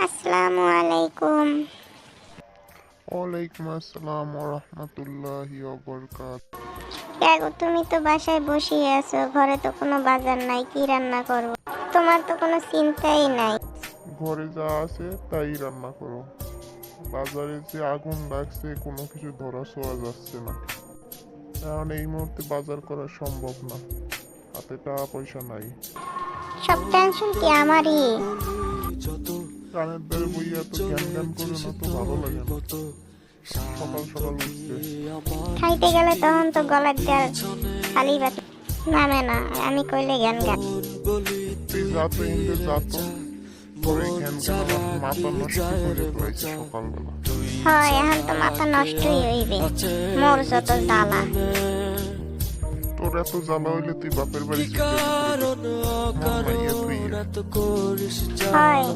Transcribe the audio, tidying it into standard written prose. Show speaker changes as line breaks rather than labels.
আসসালামু আলাইকুম।
ওয়ালাইকুম আসসালাম ওয়া রাহমাতুল্লাহি ওয়া বারাকাতুহু।
গো তুমি তো বাসায় বসেই আছো, ঘরে তো কোনো বাজার নাই, কি রান্না করবো? তোমার তো কোনো চিন্তাই নাই।
ঘরে যা আছে তাই রান্না করো। বাজারে যে আগুন লাগছে কোনো কিছু ধরা ছোঁয়া যাচ্ছে না, কারণ এই মুহূর্তে বাজার করা সম্ভব না, হাতে টাকা পয়সা নাই।
সব টেনশন কি আমারই?
কানের দ্বারে বইয়া তো জ্ঞান জ্ঞান করে না, তো ভালো লাগে না সকাল সকাল উঠতে।
খাইতে গেলে তখন তো গলার দেয়ার খালি বাটি নামে না, আমি কইলে জ্ঞান জ্ঞান।
তুই যা তো ইন্দে যা তো, পরে জ্ঞান জ্ঞান আমার মাথা নষ্ট করে রয়েছে সকালবেলা।
হয় এখন তো মাথা নষ্টই হইবে, মোর যত জ্বালা।
তোর এত জ্বালা হইলে তুই বাপের বাড়ি চলে যেতে পারবি। মন মাইয়া তুই
হয়